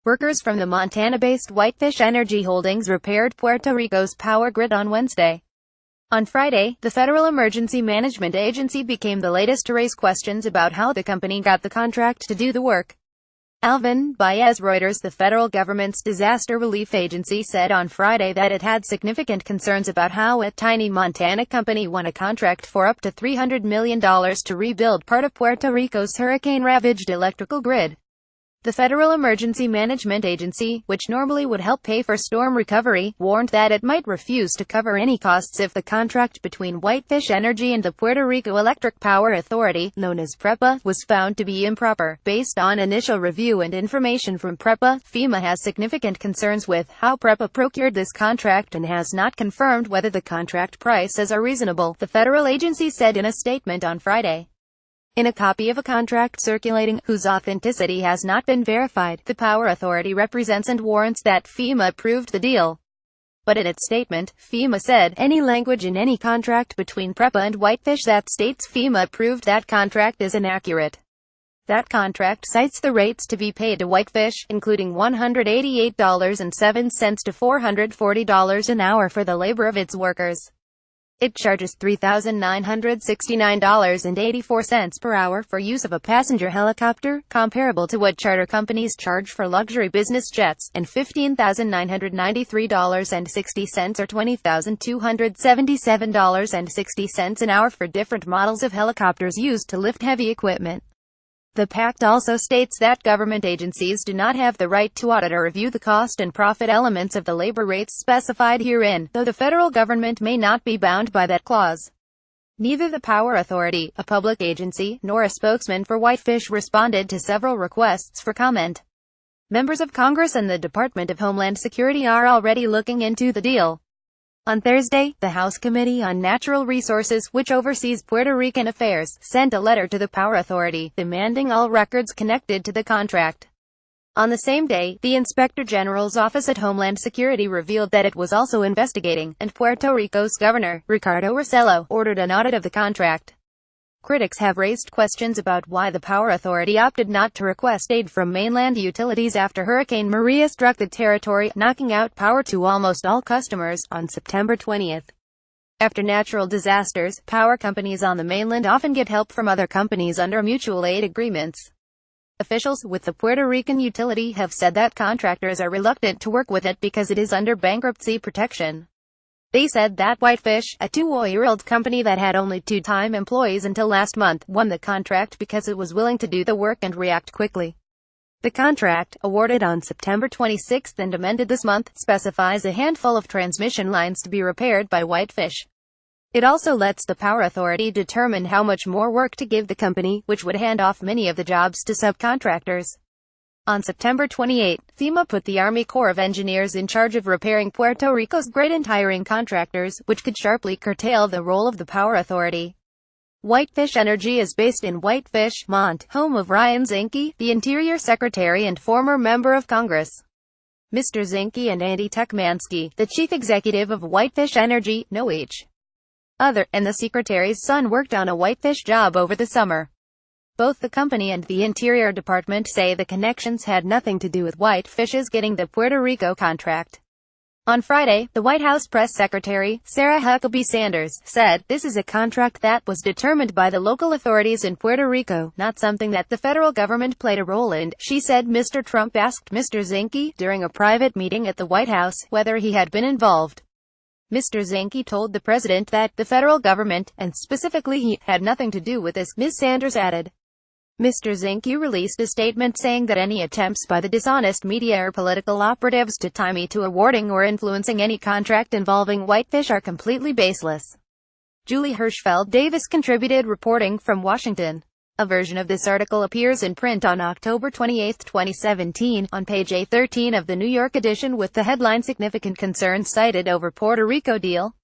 Workers from the Montana-based Whitefish Energy Holdings repaired Puerto Rico's power grid on Wednesday. On Friday, the Federal Emergency Management Agency became the latest to raise questions about how the company got the contract to do the work. Alvin Baez Reuters. The federal government's disaster relief agency said on Friday that it had significant concerns about how a tiny Montana company won a contract for up to $300 million to rebuild part of Puerto Rico's hurricane-ravaged electrical grid. The Federal Emergency Management Agency, which normally would help pay for storm recovery, warned that it might refuse to cover any costs if the contract between Whitefish Energy and the Puerto Rico Electric Power Authority, known as PREPA, was found to be improper. Based on initial review and information from PREPA, Fema has significant concerns with how PREPA procured this contract and has not confirmed whether the contract prices are reasonable, the federal agency said in a statement on Friday. In a copy of a contract circulating, whose authenticity has not been verified, the Power Authority represents and warrants that Fema approved the deal. But in its statement, Fema said, any language in any contract between PREPA and Whitefish that states Fema approved that contract is inaccurate. That contract cites the rates to be paid to Whitefish, including $188.07 to $440 an hour for the labor of its workers. It charges $3,969.84 per hour for use of a passenger helicopter, comparable to what charter companies charge for luxury business jets, and $15,993.60 or $20,277.60 an hour for different models of helicopters used to lift heavy equipment. The pact also states that government agencies do not have the right to audit or review the cost and profit elements of the labor rates specified herein, though the federal government may not be bound by that clause. Neither the Power Authority, a public agency, nor a spokesman for Whitefish responded to several requests for comment. Members of Congress and the Department of Homeland Security are already looking into the deal. On Thursday, the House Committee on Natural Resources, which oversees Puerto Rican affairs, sent a letter to the Power Authority, demanding all records connected to the contract. On the same day, the Inspector General's Office at Homeland Security revealed that it was also investigating, and Puerto Rico's Governor, Ricardo Rossello, ordered an audit of the contract. Critics have raised questions about why the Power Authority opted not to request aid from mainland utilities after Hurricane Maria struck the territory, knocking out power to almost all customers, on September 20. After natural disasters, power companies on the mainland often get help from other companies under mutual aid agreements. Officials with the Puerto Rican utility have said that contractors are reluctant to work with it because it is under bankruptcy protection. They said that Whitefish, a 2-year-old company that had only 2-time employees until last month, won the contract because it was willing to do the work and react quickly. The contract, awarded on September 26 and amended this month, specifies a handful of transmission lines to be repaired by Whitefish. It also lets the Power Authority determine how much more work to give the company, which would hand off many of the jobs to subcontractors. On September 28, Fema put the Army Corps of Engineers in charge of repairing Puerto Rico's grid and hiring contractors, which could sharply curtail the role of the Power Authority. Whitefish Energy is based in Whitefish, Mont, home of Ryan Zinke, the Interior Secretary and former member of Congress. Mr. Zinke and Andy Techmansky, the chief executive of Whitefish Energy, know each other, and the Secretary's son worked on a Whitefish job over the summer. Both the company and the Interior Department say the connections had nothing to do with Whitefish's getting the Puerto Rico contract. On Friday, the White House Press Secretary, Sarah Huckabee Sanders, said, "This is a contract that was determined by the local authorities in Puerto Rico, not something that the federal government played a role in." She said Mr. Trump asked Mr. Zinke, during a private meeting at the White House, whether he had been involved. Mr. Zinke told the president that the federal government, and specifically he, had nothing to do with this, Ms. Sanders added. Mr. Zinke released a statement saying that any attempts by the dishonest media or political operatives to tie me to awarding or influencing any contract involving Whitefish are completely baseless. Julie Hirschfeld Davis contributed reporting from Washington. A version of this article appears in print on October 28, 2017, on page A13 of the New York edition with the headline "Significant Concerns Cited Over Puerto Rico Deal."